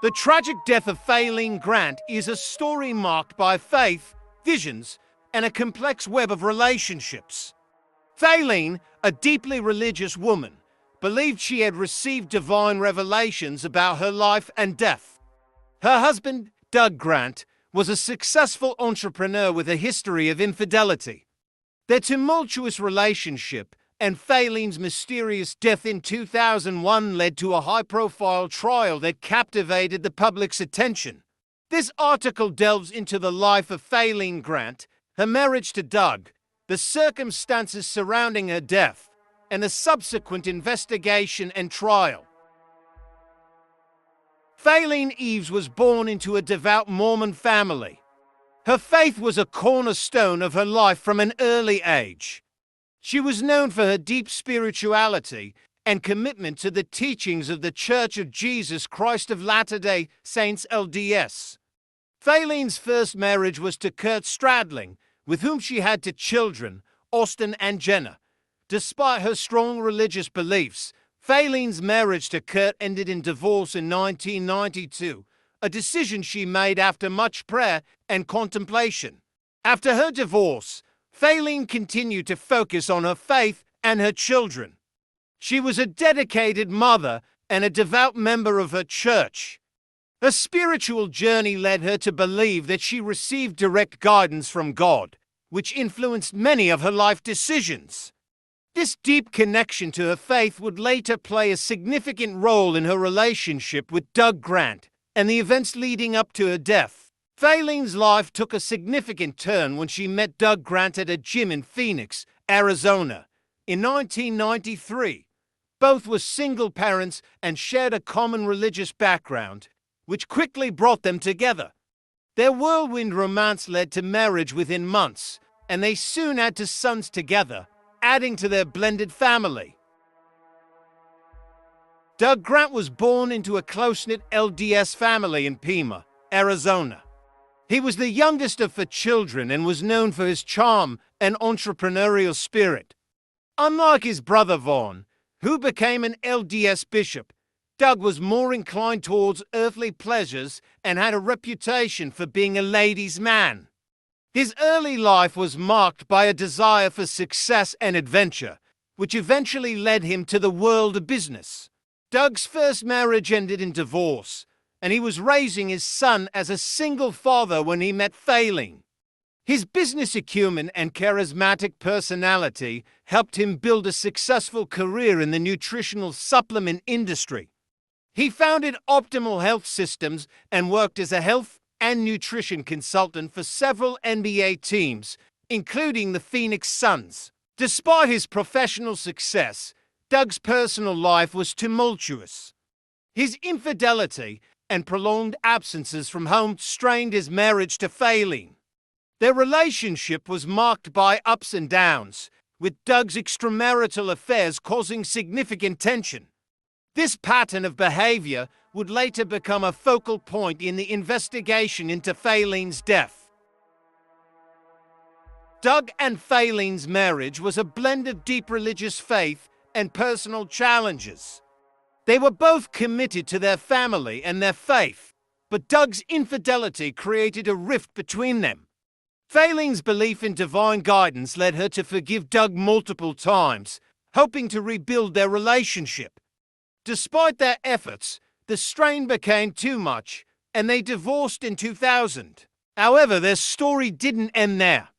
The tragic death of Faylene Grant is a story marked by faith, visions, and a complex web of relationships. Faylene, a deeply religious woman, believed she had received divine revelations about her life and death. Her husband, Doug Grant, was a successful entrepreneur with a history of infidelity. Their tumultuous relationship and Faylene's mysterious death in 2001 led to a high-profile trial that captivated the public's attention. This article delves into the life of Faylene Grant, her marriage to Doug, the circumstances surrounding her death, and the subsequent investigation and trial. Faylene Eves was born into a devout Mormon family. Her faith was a cornerstone of her life from an early age. She was known for her deep spirituality and commitment to the teachings of the Church of Jesus Christ of Latter-day Saints LDS. Faylene's first marriage was to Kurt Stradling, with whom she had two children, Austin and Jenna. Despite her strong religious beliefs, Faylene's marriage to Kurt ended in divorce in 1992, a decision she made after much prayer and contemplation. After her divorce, Faylene continued to focus on her faith and her children. She was a dedicated mother and a devout member of her church. Her spiritual journey led her to believe that she received direct guidance from God, which influenced many of her life decisions. This deep connection to her faith would later play a significant role in her relationship with Doug Grant and the events leading up to her death. Faylene's life took a significant turn when she met Doug Grant at a gym in Phoenix, Arizona, in 1993. Both were single parents and shared a common religious background, which quickly brought them together. Their whirlwind romance led to marriage within months, and they soon had two sons together, adding to their blended family. Doug Grant was born into a close-knit LDS family in Pima, Arizona. He was the youngest of 4 children and was known for his charm and entrepreneurial spirit. Unlike his brother Vaughn, who became an LDS bishop, Doug was more inclined towards earthly pleasures and had a reputation for being a ladies' man. His early life was marked by a desire for success and adventure, which eventually led him to the world of business. Doug's first marriage ended in divorce, and he was raising his son as a single father when he met Faylene. His business acumen and charismatic personality helped him build a successful career in the nutritional supplement industry. He founded Optimal Health Systems and worked as a health and nutrition consultant for several NBA teams, including the Phoenix Suns. Despite his professional success, Doug's personal life was tumultuous. His infidelity and prolonged absences from home strained his marriage to Faylene. Their relationship was marked by ups and downs, with Doug's extramarital affairs causing significant tension. This pattern of behavior would later become a focal point in the investigation into Faylene's death. Doug and Faylene's marriage was a blend of deep religious faith and personal challenges. They were both committed to their family and their faith, but Doug's infidelity created a rift between them. Faylene's belief in divine guidance led her to forgive Doug multiple times, hoping to rebuild their relationship. Despite their efforts, the strain became too much, and they divorced in 2000. However, their story didn't end there.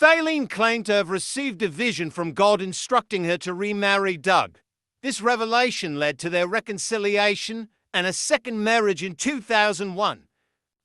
Faylene claimed to have received a vision from God instructing her to remarry Doug. This revelation led to their reconciliation and a second marriage in 2001.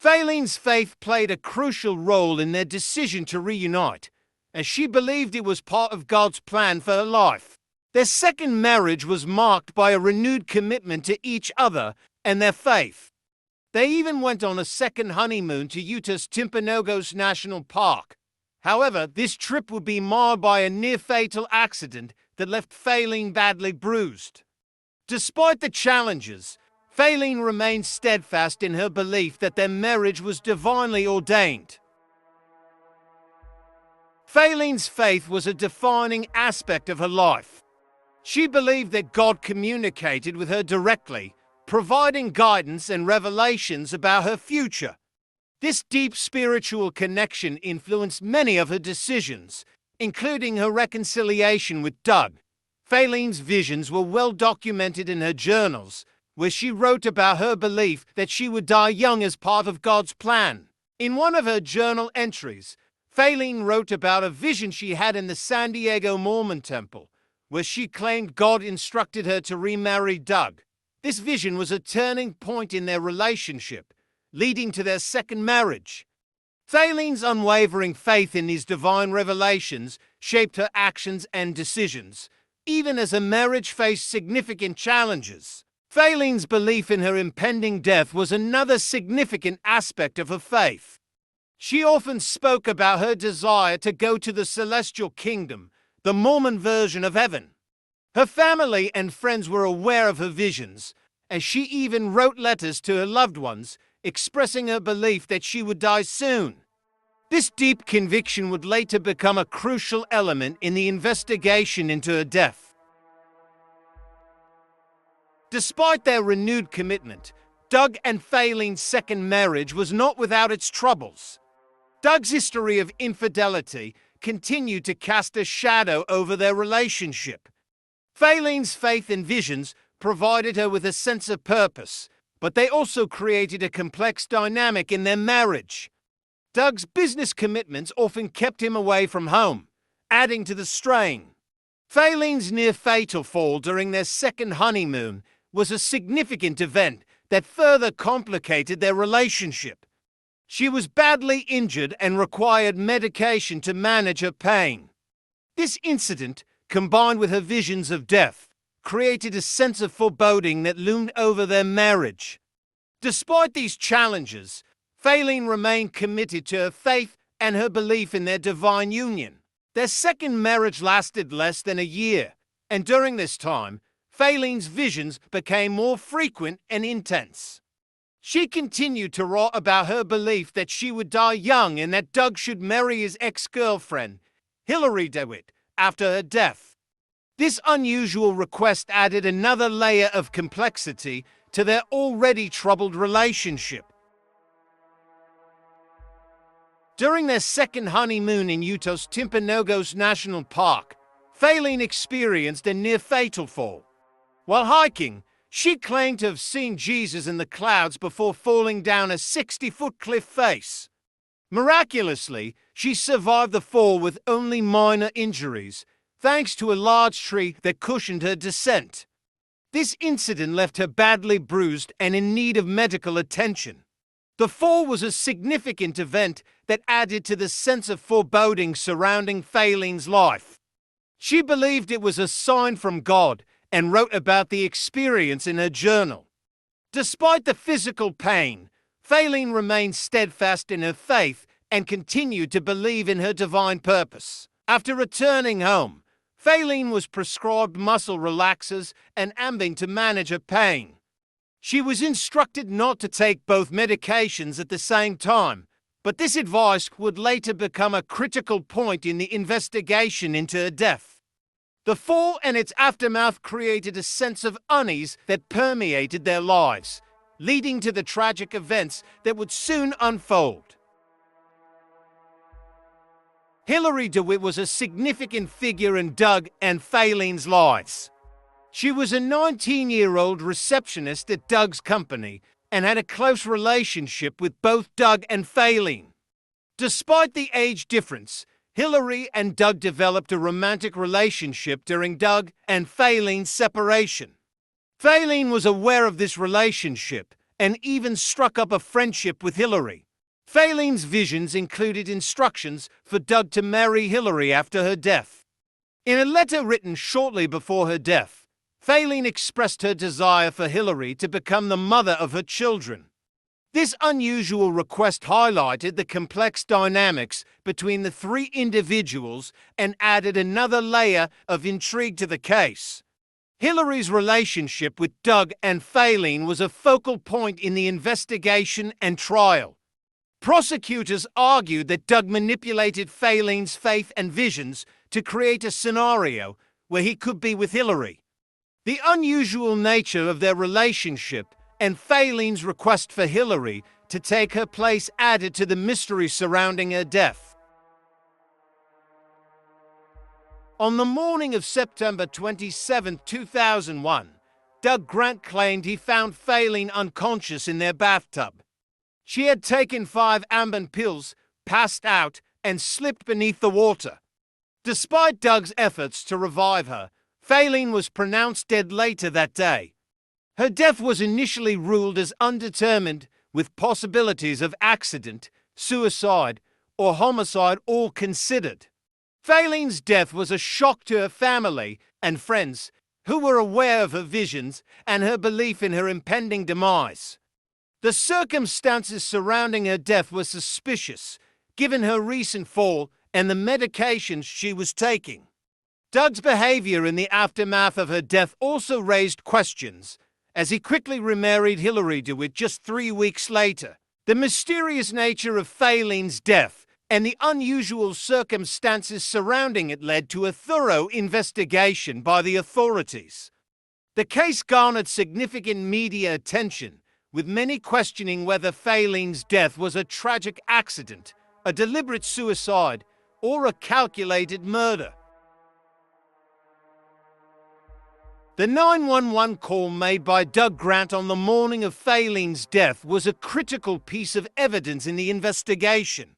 Faylene's faith played a crucial role in their decision to reunite, as she believed it was part of God's plan for her life. Their second marriage was marked by a renewed commitment to each other and their faith. They even went on a second honeymoon to Utah's Timpanogos National Park. However, this trip would be marred by a near-fatal accident that left Faylene badly bruised. Despite the challenges, Faylene remained steadfast in her belief that their marriage was divinely ordained. Faylene's faith was a defining aspect of her life. She believed that God communicated with her directly, providing guidance and revelations about her future. This deep spiritual connection influenced many of her decisions, including her reconciliation with Doug. Faylene's visions were well documented in her journals, where she wrote about her belief that she would die young as part of God's plan. In one of her journal entries, Faylene wrote about a vision she had in the San Diego Mormon temple, where she claimed God instructed her to remarry Doug. This vision was a turning point in their relationship, leading to their second marriage. Faylene's unwavering faith in these divine revelations shaped her actions and decisions, even as her marriage faced significant challenges. Faylene's belief in her impending death was another significant aspect of her faith. She often spoke about her desire to go to the celestial kingdom, the Mormon version of heaven. Her family and friends were aware of her visions, as she even wrote letters to her loved ones, expressing her belief that she would die soon. This deep conviction would later become a crucial element in the investigation into her death. Despite their renewed commitment, Doug and Faylene's second marriage was not without its troubles. Doug's history of infidelity continued to cast a shadow over their relationship. Faylene's faith and visions provided her with a sense of purpose, but they also created a complex dynamic in their marriage. Doug's business commitments often kept him away from home, adding to the strain. Faylene's near-fatal fall during their second honeymoon was a significant event that further complicated their relationship. She was badly injured and required medication to manage her pain. This incident, combined with her visions of death, created a sense of foreboding that loomed over their marriage. Despite these challenges, Faylene remained committed to her faith and her belief in their divine union. Their second marriage lasted less than a year, and during this time, Faylene's visions became more frequent and intense. She continued to write about her belief that she would die young and that Doug should marry his ex-girlfriend, Hilary DeWitt, after her death. This unusual request added another layer of complexity to their already troubled relationship. During their second honeymoon in Utah's Timpanogos National Park, Faylene experienced a near-fatal fall. While hiking, she claimed to have seen Jesus in the clouds before falling down a 60-foot cliff face. Miraculously, she survived the fall with only minor injuries, thanks to a large tree that cushioned her descent. This incident left her badly bruised and in need of medical attention. The fall was a significant event that added to the sense of foreboding surrounding Faylene's life. She believed it was a sign from God and wrote about the experience in her journal. Despite the physical pain, Faylene remained steadfast in her faith and continued to believe in her divine purpose. After returning home, Faylene was prescribed muscle relaxers and Ambien to manage her pain. She was instructed not to take both medications at the same time, but this advice would later become a critical point in the investigation into her death. The fall and its aftermath created a sense of unease that permeated their lives, leading to the tragic events that would soon unfold. Hilary DeWitt was a significant figure in Doug and Faylene's lives. She was a 19-year-old receptionist at Doug's company and had a close relationship with both Doug and Faylene. Despite the age difference, Hilary and Doug developed a romantic relationship during Doug and Faylene's separation. Faylene was aware of this relationship and even struck up a friendship with Hilary. Faylene's visions included instructions for Doug to marry Hilary after her death. In a letter written shortly before her death, Faylene expressed her desire for Hilary to become the mother of her children. This unusual request highlighted the complex dynamics between the three individuals and added another layer of intrigue to the case. Hilary's relationship with Doug and Faylene was a focal point in the investigation and trial. Prosecutors argued that Doug manipulated Faylene's faith and visions to create a scenario where he could be with Hilary. The unusual nature of their relationship and Faylene's request for Hilary to take her place added to the mystery surrounding her death. On the morning of September 27, 2001, Doug Grant claimed he found Faylene unconscious in their bathtub. She had taken 5 Ambien pills, passed out, and slipped beneath the water. Despite Doug's efforts to revive her, Faylene was pronounced dead later that day. Her death was initially ruled as undetermined, with possibilities of accident, suicide, or homicide all considered. Faylene's death was a shock to her family and friends, who were aware of her visions and her belief in her impending demise. The circumstances surrounding her death were suspicious, given her recent fall and the medications she was taking. Doug's behavior in the aftermath of her death also raised questions, as he quickly remarried Hilary to it just 3 weeks later. The mysterious nature of Faylene's death and the unusual circumstances surrounding it led to a thorough investigation by the authorities. The case garnered significant media attention, with many questioning whether Faylene's death was a tragic accident, a deliberate suicide, or a calculated murder. The 911 call made by Doug Grant on the morning of Faylene's death was a critical piece of evidence in the investigation.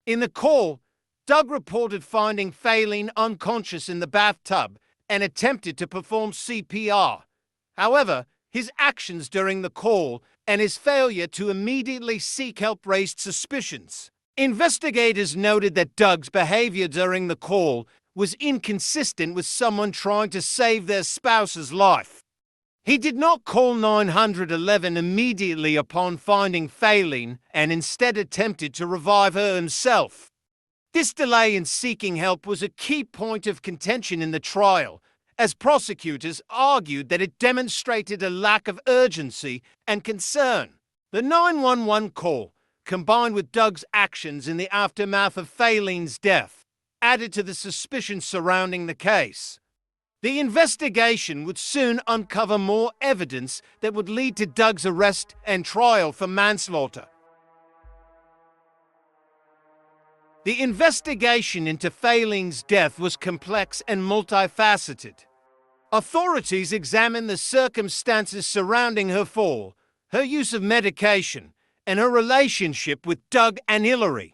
In the call, Doug reported finding Faylene unconscious in the bathtub and attempted to perform CPR. However, his actions during the call and his failure to immediately seek help raised suspicions. Investigators noted that Doug's behavior during the call was inconsistent with someone trying to save their spouse's life. He did not call 911 immediately upon finding Faylene and instead attempted to revive her himself. This delay in seeking help was a key point of contention in the trial, as prosecutors argued that it demonstrated a lack of urgency and concern. The 911 call, combined with Doug's actions in the aftermath of Faylene's death, added to the suspicion surrounding the case. The investigation would soon uncover more evidence that would lead to Doug's arrest and trial for manslaughter. The investigation into Faylene's death was complex and multifaceted. Authorities examined the circumstances surrounding her fall, her use of medication, and her relationship with Doug and Hilary.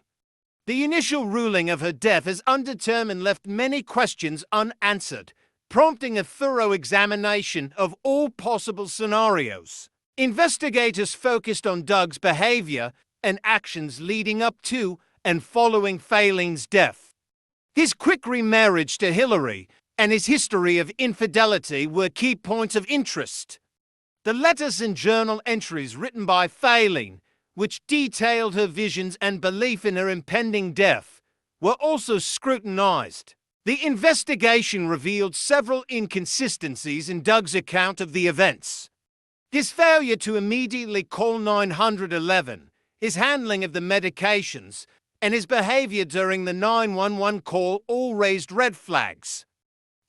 The initial ruling of her death as undetermined left many questions unanswered, prompting a thorough examination of all possible scenarios. Investigators focused on Doug's behavior and actions leading up to and following Faylene's death. His quick remarriage to Hilary and his history of infidelity were key points of interest. The letters and journal entries written by Faylene, which detailed her visions and belief in her impending death, were also scrutinized. The investigation revealed several inconsistencies in Doug's account of the events. His failure to immediately call 911, his handling of the medications, and his behavior during the 911 call all raised red flags.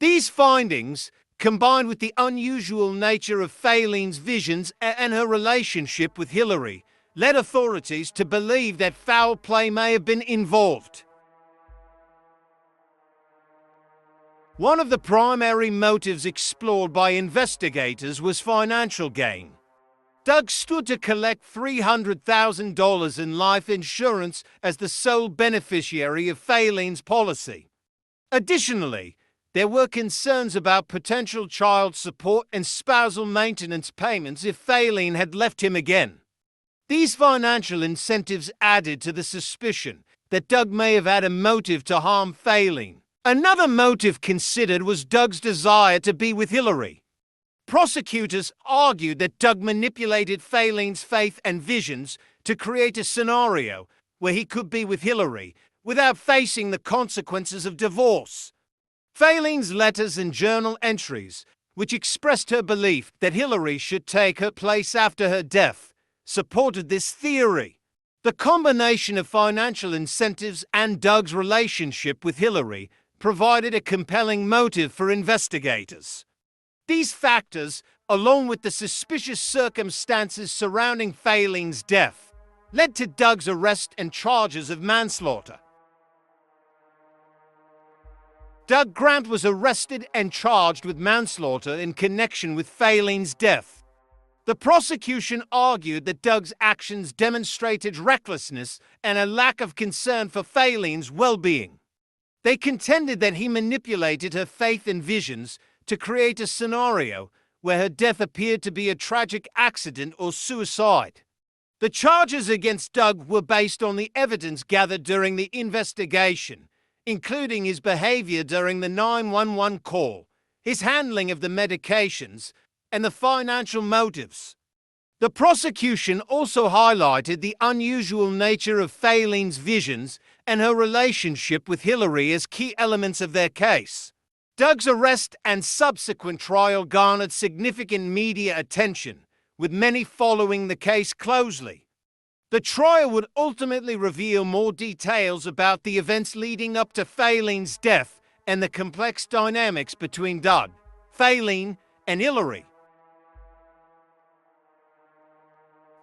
These findings, combined with the unusual nature of Faylene's visions and her relationship with Hilary, led authorities to believe that foul play may have been involved. One of the primary motives explored by investigators was financial gain. Doug stood to collect $300,000 in life insurance as the sole beneficiary of Faylene's policy. Additionally, there were concerns about potential child support and spousal maintenance payments if Faylene had left him again. These financial incentives added to the suspicion that Doug may have had a motive to harm Faylene. Another motive considered was Doug's desire to be with Hilary. Prosecutors argued that Doug manipulated Faylene's faith and visions to create a scenario where he could be with Hilary without facing the consequences of divorce. Faylene's letters and journal entries, which expressed her belief that Hilary should take her place after her death, supported this theory. The combination of financial incentives and Doug's relationship with Hilary provided a compelling motive for investigators. These factors, along with the suspicious circumstances surrounding Faylene's death, led to Doug's arrest and charges of manslaughter. Doug Grant was arrested and charged with manslaughter in connection with Faylene's death. The prosecution argued that Doug's actions demonstrated recklessness and a lack of concern for Faylene's well-being. They contended that he manipulated her faith and visions to create a scenario where her death appeared to be a tragic accident or suicide. The charges against Doug were based on the evidence gathered during the investigation, including his behavior during the 911 call, his handling of the medications, and the financial motives. The prosecution also highlighted the unusual nature of Faylene's visions and her relationship with Hilary as key elements of their case. Doug's arrest and subsequent trial garnered significant media attention, with many following the case closely. The trial would ultimately reveal more details about the events leading up to Faylene's death and the complex dynamics between Doug, Faylene, and Hilary.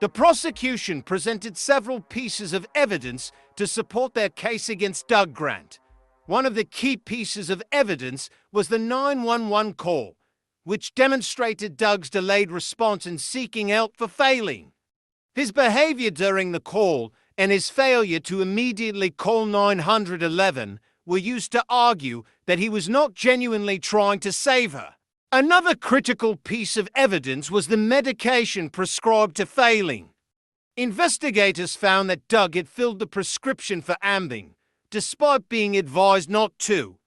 The prosecution presented several pieces of evidence to support their case against Doug Grant. One of the key pieces of evidence was the 911 call, which demonstrated Doug's delayed response in seeking help for Faylene. His behavior during the call and his failure to immediately call 911 were used to argue that he was not genuinely trying to save her. Another critical piece of evidence was the medication prescribed to Faylene. Investigators found that Doug had filled the prescription for Ambien, despite being advised not to.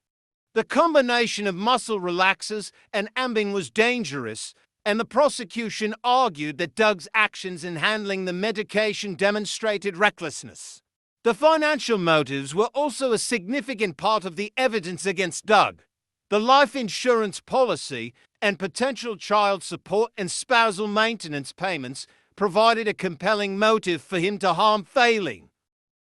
The combination of muscle relaxers and Ambien was dangerous, and the prosecution argued that Doug's actions in handling the medication demonstrated recklessness. The financial motives were also a significant part of the evidence against Doug. The life insurance policy and potential child support and spousal maintenance payments provided a compelling motive for him to harm Faylene.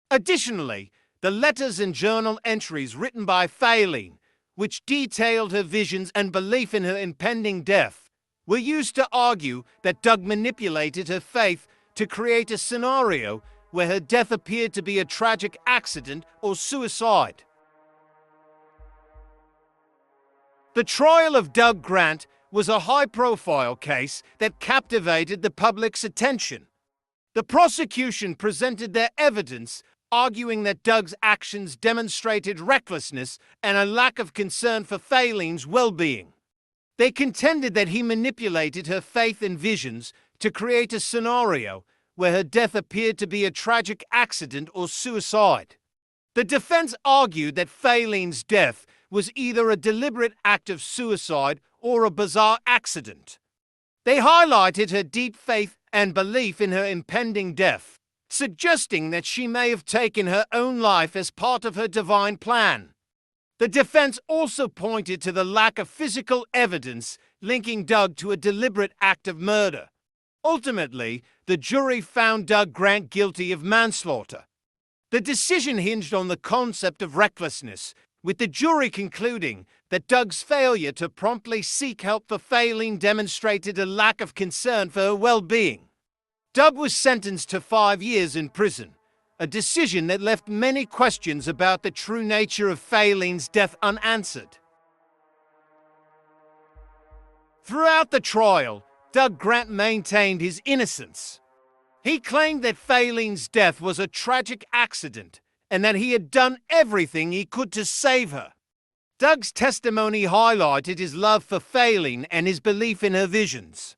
Additionally, the letters and journal entries written by Faylene, which detailed her visions and belief in her impending death, were used to argue that Doug manipulated her faith to create a scenario where her death appeared to be a tragic accident or suicide. The trial of Doug Grant was a high-profile case that captivated the public's attention. The prosecution presented their evidence, arguing that Doug's actions demonstrated recklessness and a lack of concern for Faylene's well-being. They contended that he manipulated her faith and visions to create a scenario where her death appeared to be a tragic accident or suicide. The defense argued that Faylene's death was either a deliberate act of suicide or a bizarre accident. They highlighted her deep faith and belief in her impending death, suggesting that she may have taken her own life as part of her divine plan. The defense also pointed to the lack of physical evidence linking Doug to a deliberate act of murder. Ultimately, the jury found Doug Grant guilty of manslaughter. The decision hinged on the concept of recklessness, with the jury concluding that Doug's failure to promptly seek help for Faylene demonstrated a lack of concern for her well-being. Doug was sentenced to 5 years in prison, a decision that left many questions about the true nature of Faylene's death unanswered. Throughout the trial, Doug Grant maintained his innocence. He claimed that Faylene's death was a tragic accident and that he had done everything he could to save her. Doug's testimony highlighted his love for Faylene and his belief in her visions.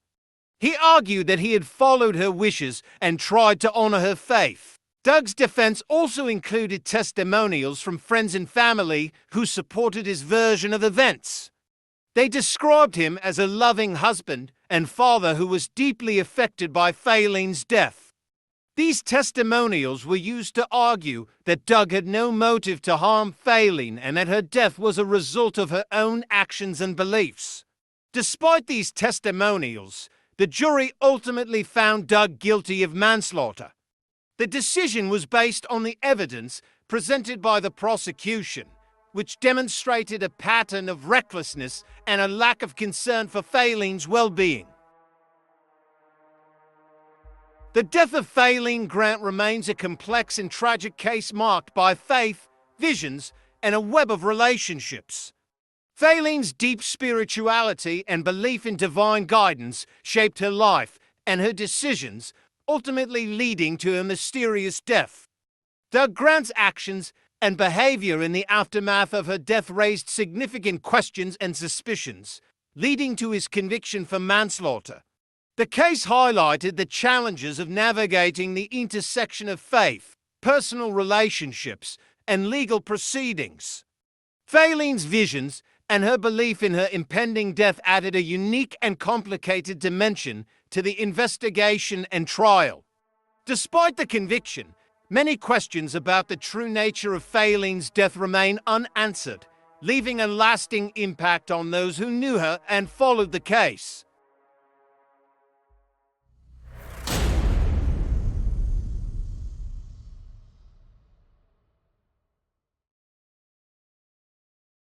He argued that he had followed her wishes and tried to honor her faith. Doug's defense also included testimonials from friends and family who supported his version of events. They described him as a loving husband and father who was deeply affected by Faylene's death. These testimonials were used to argue that Doug had no motive to harm Faylene and that her death was a result of her own actions and beliefs. Despite these testimonials, the jury ultimately found Doug guilty of manslaughter. The decision was based on the evidence presented by the prosecution, which demonstrated a pattern of recklessness and a lack of concern for Faylene's well-being. The death of Faylene Grant remains a complex and tragic case marked by faith, visions, and a web of relationships. Faylene's deep spirituality and belief in divine guidance shaped her life and her decisions, ultimately leading to her mysterious death. Doug Grant's actions and behavior in the aftermath of her death raised significant questions and suspicions, leading to his conviction for manslaughter. The case highlighted the challenges of navigating the intersection of faith, personal relationships, and legal proceedings. Faylene's visions and her belief in her impending death added a unique and complicated dimension to the investigation and trial. Despite the conviction, many questions about the true nature of Faylene's death remain unanswered, leaving a lasting impact on those who knew her and followed the case.